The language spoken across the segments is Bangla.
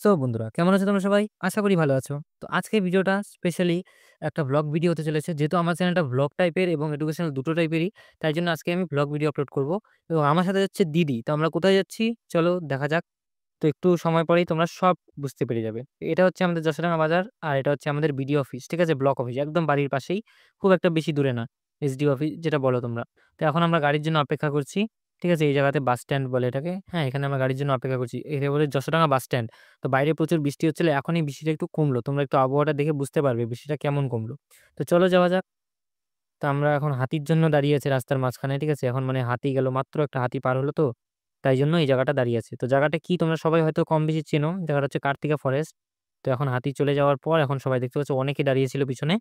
সো বন্ধুরা কেমন আছো তোমরা সবাই? আশা করি ভালো আছো। তো আজকের ভিডিওটা স্পেশালি একটা ভ্লগ ভিডিও হতে চলেছে। যেহেতু আমার চ্যানেলটা ভ্লগ টাইপের এবং এডুকেশনাল দুটো টাইপেরই, তাই জন্য আজকে আমি ভ্লগ ভিডিও আপলোড করব। এবং আমার সাথে যাচ্ছে দিদি। তো আমরা কোথায় যাচ্ছি? চলো দেখা যাক। তো একটু সময় পরেই তোমরা সব বুঝতে পেরে যাবে। এটা হচ্ছে আমাদের যশোডাঙ্গা বাজার আর এটা হচ্ছে আমাদের বিডিও অফিস। ঠিক আছে? ব্লক অফিস একদম বাড়ির পাশেই। খুব একটা বেশি দূরে না। এসডিও অফিস যেটা বলো তোমরা। তো এখন আমরা গাড়ির জন্য অপেক্ষা করছি। ঠিক আছে? এই জায়গাতে বাস স্ট্যান্ড বলে এটাকে। হ্যাঁ, এখানে আমরা গাড়ির জন্য অপেক্ষা করছি। এটা বলে যশোডাঙ্গা বাস স্ট্যান্ড। তো বাইরে প্রচুর বৃষ্টি হচ্ছিল। এখনই বৃষ্টিটা একটু কমলো। তোমরা একটু আবহাওয়াটা দেখে বুঝতে পারবে বৃষ্টিটা কেমন কমলো। তো চলো যাওয়া যাক। তো আমরা এখন হাতির জন্য দাঁড়িয়ে আছি রাস্তার মাঝখানে। ঠিক আছে? এখন মানে হাতি গেল মাত্র একটা হাতি পার হলো তো। তাই জন্য এই জায়গাটা দাঁড়িয়ে আছে। তো জায়গাটা কি তোমরা সবাই হয়তো কম বেশি চেনো। জায়গাটা হচ্ছে কার্তিকা ফরেস্ট। তো এখন হাতি চলে যাওয়ার পর এখন সবাই দেখতে পাচ্ছ অনেকে দাঁড়িয়ে ছিল পিছনে।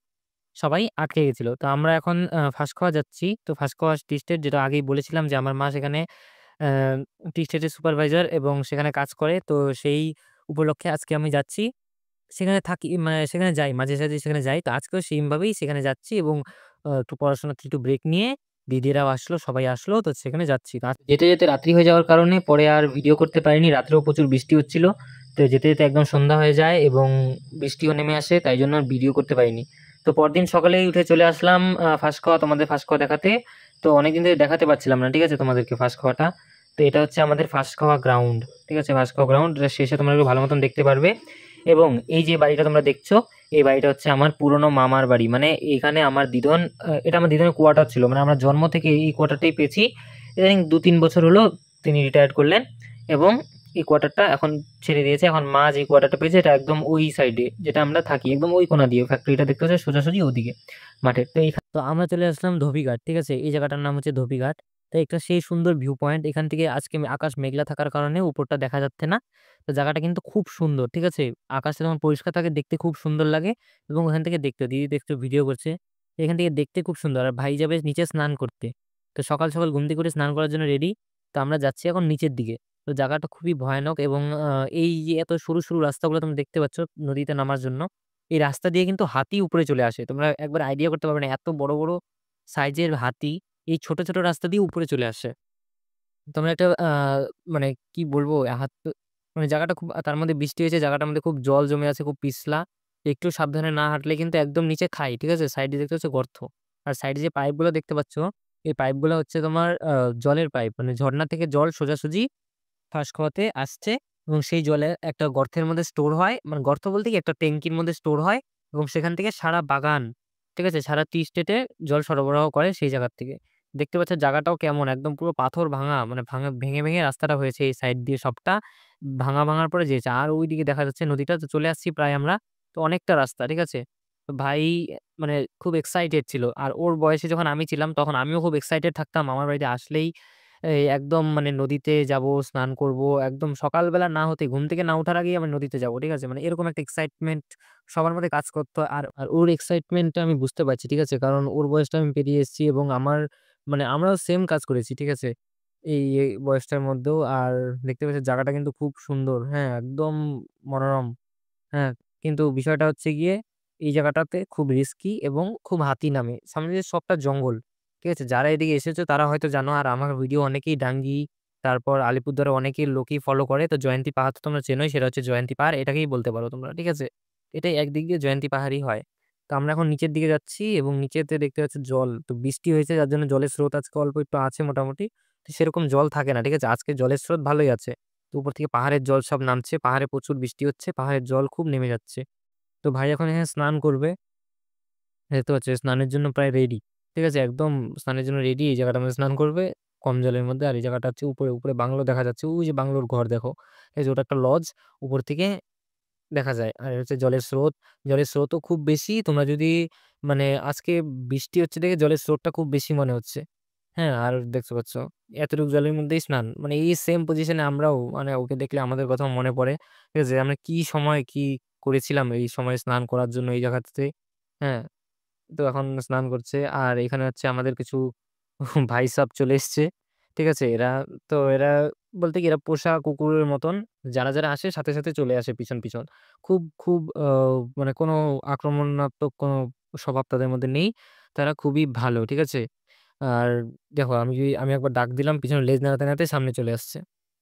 সবাই আটকে গেছিল। তো আমরা এখন ফাঁসখাওয়া যাচ্ছি। তো ফাঁসখাওয়া টি স্টেট যেটা আগেই বলেছিলাম যে আমার মা সেখানে অ্যা টি স্টেটের সুপারভাইজার এবং সেখানে কাজ করে। তো সেই উপলক্ষে আজকে আমি যাচ্ছি। সেখানে থাকি মানে সেখানে যাই মাঝে সাঝে সেখানে যাই। তো আজকেও সেইমভাবেই সেখানে যাচ্ছি এবং একটু পড়াশোনা থেকে একটু ব্রেক নিয়ে দিদিরাও আসলো, সবাই আসলো। তো সেখানে যাচ্ছি। তো যেতে রাত্রি হয়ে যাওয়ার কারণে পরে আর ভিডিও করতে পারিনি। রাত্রেও প্রচুর বৃষ্টি হচ্ছিল। তো যেতে একদম সন্ধ্যা হয়ে যায় এবং বৃষ্টিও নেমে আসে। তাই জন্য আর ভিডিও করতে পারিনি। তো পরদিন সকালেই উঠে চলে আসলাম ফাঁসখাওয়া তোমাদের ফাঁসখাওয়া দেখাতে। তো অনেকদিন ধরে দেখাতে পারছিলাম না। ঠিক আছে? তোমাদেরকে ফাঁসখাওয়াটা। তো এটা হচ্ছে আমাদের ফাঁসখাওয়া গ্রাউন্ড। ঠিক আছে? ফাঁসখাওয়া গ্রাউন্ড। এটার শেষে তোমরা একটু ভালো মতন দেখতে পারবে। এবং এই যে বাড়িটা তোমরা দেখছো, এই বাড়িটা হচ্ছে আমার পুরনো মামার বাড়ি। মানে এখানে আমার দিদন এটা আমার দিদনের কোয়ার্টার ছিল। মানে আমরা জন্ম থেকে এই কোয়ার্টারটাই পেয়েছি। ইদানিং ২-৩ বছর হলো তিনি রিটায়ার্ড করলেন এবং এই কোয়ার্টারটা এখন ছেড়ে দিয়েছে। এখন মা যে কোয়ার্টারটা পেয়েছে এটা একদম ওই সাইডে যেটা আমরা থাকি, একদম ওই কোণা দিয়ে। ফ্যাক্টরিটা দেখতে পাচ্ছ সোজাসুজি ওদিকে মাঠের। তো আমরা চলে আসলাম ধোবিঘাট। ঠিক আছে? এই জায়গাটার নাম হচ্ছে ধোবিঘাট। তো একটা সেই সুন্দর ভিউ পয়েন্ট। এখান থেকে আজকে আকাশ মেঘলা থাকার কারণে উপরটা দেখা যাচ্ছে না। তো জায়গাটা কিন্তু খুব সুন্দর। ঠিক আছে? আকাশটা যখন পরিষ্কার থাকে দেখতে খুব সুন্দর লাগে এবং ওখান থেকে দিদি দেখছো ভিডিও করছে। এখান থেকে দেখতে খুব সুন্দর। আর ভাই যাবে নিচে স্নান করতে। তো সকাল ঘুম থেকে উঠে স্নান করার জন্য রেডি। তো আমরা যাচ্ছি এখন নিচের দিকে। তো জায়গাটা খুবই ভয়ানক এবং এই যে এত সরু রাস্তাগুলো তোমরা দেখতে পাচ্ছ নদীতে নামার জন্য। এই রাস্তা দিয়ে কিন্তু হাতি উপরে চলে আসে। তোমরা একবার আইডিয়া করতে পারবে না এত বড় সাইজের হাতি এই ছোট রাস্তা দিয়ে উপরে চলে আসে। তোমরা একটা মানে কি বলবো মানে জায়গাটা খুব তার মধ্যে বৃষ্টি হয়েছে, জায়গাটার মধ্যে খুব জল জমে আছে, খুব পিছলা। একটু সাবধানে না হাঁটলে কিন্তু একদম নিচে খাই। ঠিক আছে? সাইডে দেখতে হচ্ছে গর্ত। আর সাইডে যে পাইপগুলো দেখতে পাচ্ছ, এই পাইপগুলো হচ্ছে তোমার জলের পাইপ। মানে ঝর্ণা থেকে জল সোজাসুজি ফাঁসখাওয়াতে আসছে এবং সেই জলে একটা গর্তের মধ্যে স্টোর হয়। মানে গর্ত বলতে কি একটা ট্যাংকির মধ্যে স্টোর হয় এবং সেখান থেকে সারা বাগান, ঠিক আছে? সারা টি স্টেটে জল সরবরাহ করে সেই জায়গার থেকে। দেখতে পাচ্ছ জায়গাটাও কেমন একদম পুরো পাথর ভাঙা মানে ভেঙে রাস্তাটা হয়েছে এই সাইড দিয়ে সবটা। ভাঙার পরে যেয়েছে। আর ওইদিকে দেখা যাচ্ছে নদীটা। তো চলে আসছি প্রায় আমরা। তো অনেকটা রাস্তা, ঠিক আছে? তো ভাই মানে খুব এক্সাইটেড ছিল। আর ওর বয়সে যখন আমি ছিলাম তখন আমিও খুব এক্সাইটেড থাকতাম। আমার বাড়িতে আসলেই এই একদম মানে নদীতে যাবো, স্নান করব। একদম সকালবেলা না হতে ঘুম থেকে না ওঠার আগেই আমি নদীতে যাবো। ঠিক আছে? মানে এরকম একটা এক্সাইটমেন্ট সবার মধ্যে কাজ করতো। আর ওর এক্সাইটমেন্টটা আমি বুঝতে পারছি। ঠিক আছে? কারণ ওর বয়সটা আমি পেরিয়ে এসেছি এবং আমার মানে আমরাও সেম কাজ করেছি। ঠিক আছে? এই বয়সটার মধ্যেও। আর দেখতে পাচ্ছি জায়গাটা কিন্তু খুব সুন্দর। হ্যাঁ, একদম মনোরম। হ্যাঁ, কিন্তু বিষয়টা হচ্ছে গিয়ে এই জায়গাটাতে খুব রিস্কি এবং খুব হাতি নামে। সামনে দিয়ে সবটা জঙ্গল। ঠিক আছে? যারা এদিকে এসেছো তারা হয়তো জানো। আর আমার ভিডিও অনেকেই ডাঙ্গি, তারপর আলিপুরদুয়ারে অনেকেই লোকই ফলো করে। তো জয়ন্তী পাহাড় তো তোমরা চেনোই, সেটা হচ্ছে জয়ন্তী পাহাড়। এটাকেই বলতে পারো তোমরা। ঠিক আছে? এটাই একদিক দিয়ে জয়ন্তী পাহাড়ই হয়। তো আমরা এখন নিচের দিকে যাচ্ছি এবং নিচেতে দেখতে পাচ্ছি জল। তো বৃষ্টি হয়েছে যার জন্য জলের স্রোত আজকে অল্প একটু আছে মোটামুটি। তো সেরকম জল থাকে না। ঠিক আছে? আজকে জলের স্রোত ভালোই আছে। তো উপর থেকে পাহাড়ের জল সব নামছে। পাহাড়ে প্রচুর বৃষ্টি হচ্ছে। পাহাড়ের জল খুব নেমে যাচ্ছে। তো ভাই এখন এখানে স্নান করবে। দেখতে পাচ্ছ স্নানের জন্য প্রায় রেডি। ঠিক আছে? একদম স্নানের জন্য রেডি। এই জায়গাটার মধ্যে স্নান করবে কম জলের মধ্যে। আর এই জায়গাটা হচ্ছে উপরে বাংলো দেখা যাচ্ছে। ওই যে বাংলোর ঘর দেখো। এই যে ওটা একটা লজ উপর থেকে দেখা যায়। আর হচ্ছে জলের স্রোতও খুব বেশি। তোমরা যদি মানে আজকে বৃষ্টি হচ্ছে দেখে জলের স্রোতটা খুব বেশি মনে হচ্ছে। হ্যাঁ, আর দেখতে পাচ্ছ এতটুকু জলের মধ্যেই স্নান। মানে এই সেম পজিশনে আমরাও মানে ওকে দেখলে আমাদের কথা মনে পড়ে। ঠিক আছে? আমরা কি সময় কি করেছিলাম এই সময় স্নান করার জন্য এই জায়গাটাতে। হ্যাঁ, তো এখন স্নান করছে। আর এখানে হচ্ছে আমাদের কিছু ভাইসাব চলে এসছে। ঠিক আছে? এরা বলতে কি এরা পোষা কুকুরের মতন যারা আসে সাথে চলে আসে পিছন। খুব মানে কোনো আক্রমণাত্মক কোনো স্বভাব তাদের মধ্যে নেই। তারা খুবই ভালো। ঠিক আছে? আর দেখো আমি একবার ডাক দিলাম পিছনে লেজ নাড়াতে সামনে চলে আসছে।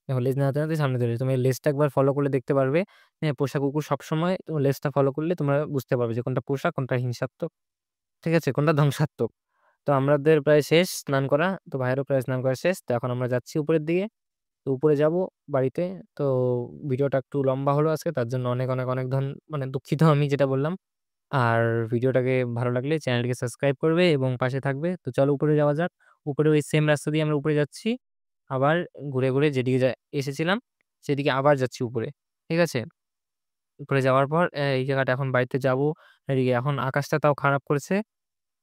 দেখো লেজ নাড়াতে, নাড়াতে সামনে চলে এসেছে। তুমি লেজটা একবার ফলো করলে দেখতে পারবে। হ্যাঁ, পোষা কুকুর সবসময় তোমার লেজটা ফলো করলে তোমরা বুঝতে পারবে যে কোনটা পোষা, কোনটা হিংসাত্মক। ঠিক আছে? কোনটা ধ্বংসাত্মক। তো আমাদের প্রায় শেষ স্নান করা। তো ভাইয়েরও প্রায় স্নান করা শেষ। তো এখন আমরা যাচ্ছি উপরের দিকে। তো উপরে যাবো বাড়িতে। তো ভিডিওটা একটু লম্বা হলো আজকে। তার জন্য অনেক, অনেক, অনেক মানে দুঃখিত আমি যেটা বললাম। আর ভিডিওটাকে ভালো লাগলে চ্যানেলটিকে সাবস্ক্রাইব করবে এবং পাশে থাকবে। তো চলো উপরে যাওয়া যাক। উপরে ওই সেম রাস্তা দিয়ে আমরা উপরে যাচ্ছি। আবার ঘুরে, ঘুরে যেদিকে এসেছিলাম সেদিকে আবার যাচ্ছি উপরে। ঠিক আছে? উপরে যাওয়ার পর এই জায়গাটা এখন বাড়িতে যাবো। এদিকে এখন আকাশটা তাও খারাপ করেছে।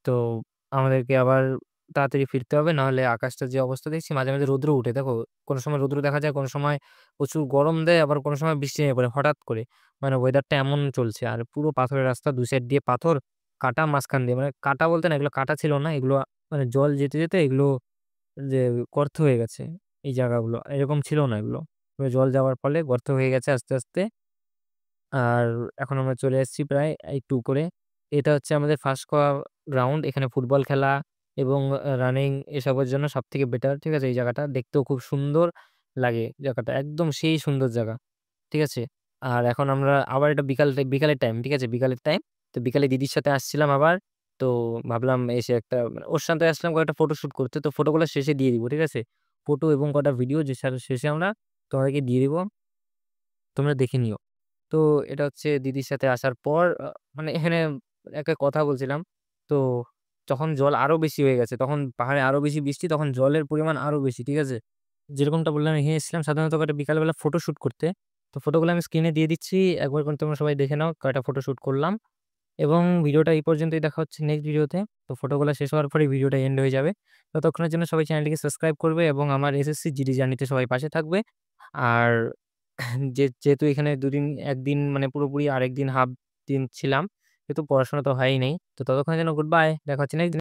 তো আমাদেরকে আবার তাড়াতাড়ি ফিরতে হবে। নাহলে আকাশটার যে অবস্থা দেখছি মাঝে, মাঝে রৌদ্র উঠে। দেখো কোন সময় রৌদ্র দেখা যায়, কোন সময় প্রচুর গরম দেয়, আবার কোন সময় বৃষ্টি নেমে পড়ে হঠাৎ করে। মানে ওয়েদারটা এমন চলছে। আর পুরো পাথরের রাস্তা, ২ সাইড দিয়ে পাথর, কাটা মাঝখান দিয়ে। মানে কাটা বলতে না, এগুলো কাটা ছিল না। এগুলো মানে জল যেতে, যেতে এগুলো যে গর্ত হয়ে গেছে এই জায়গাগুলো। এরকম ছিল না এগুলো। জল যাওয়ার ফলে গর্ত হয়ে গেছে আস্তে, আস্তে। আর এখন আমরা চলে এসেছি প্রায় একটু উপরে। এটা হচ্ছে আমাদের ফার্স্ট গ্রাউন্ড। এখানে ফুটবল খেলা এবং রানিং এসবের জন্য সবথেকে বেটার। ঠিক আছে? এই জায়গাটা দেখতেও খুব সুন্দর লাগে জায়গাটা। একদম সেই সুন্দর জায়গা। ঠিক আছে? আর এখন আমরা আবার এটা বিকালের টাইম। ঠিক আছে? বিকালের টাইম। তো বিকালে দিদির সাথে আসছিলাম আবার। তো ভাবলাম এসে একটা মানে ওর সাথে আসলাম কয়েকটা ফটোশুট করতে। তো ফটোগুলো শেষে দিয়ে দিব। ঠিক আছে? ফটো এবং কটা ভিডিও যে শেষে আমরা তোমাদেরকে দিয়ে দিব। তোমরা দেখে নিও। তো এটা হচ্ছে দিদির সাথে আসার পর মানে এখানে একটা কথা বলছিলাম। তো যখন জল আরো বেশি হয়ে গেছে, তখন পাহাড়ে আরো বেশি বৃষ্টি, তখন জলের পরিমাণ আরো বেশি। ঠিক আছে? যেরকমটা বললাম এখানে এসেছিলাম সাধারণত কয়েকটা বিকালবেলা ফটোশুট করতে। তো ফটোগুলো আমি স্ক্রিনে দিয়ে দিচ্ছি। একবার করে তোমরা সবাই দেখে নাও কয়টা ফটোশুট করলাম। এবং ভিডিওটা এই পর্যন্তই, দেখা হচ্ছে নেক্সট ভিডিওতে। তো ফটোগুলো শেষ হওয়ার পরেই ভিডিওটা এন্ড হয়ে যাবে। ততক্ষণের জন্য সবাই চ্যানেলটিকে সাবস্ক্রাইব করবে এবং আমার এসএসসি জিডি জার্নিতে সবাই পাশে থাকবে। আর যেহেতু এখানে ২ দিন ১ দিন মানে পুরোপুরি, আরেকদিন হাফ দিন ছিলাম। যেহেতু পড়াশোনা তো হয়ই নাই। তো ততক্ষণের জন্য গুড বাই। দেখা হচ্ছে নেক্সট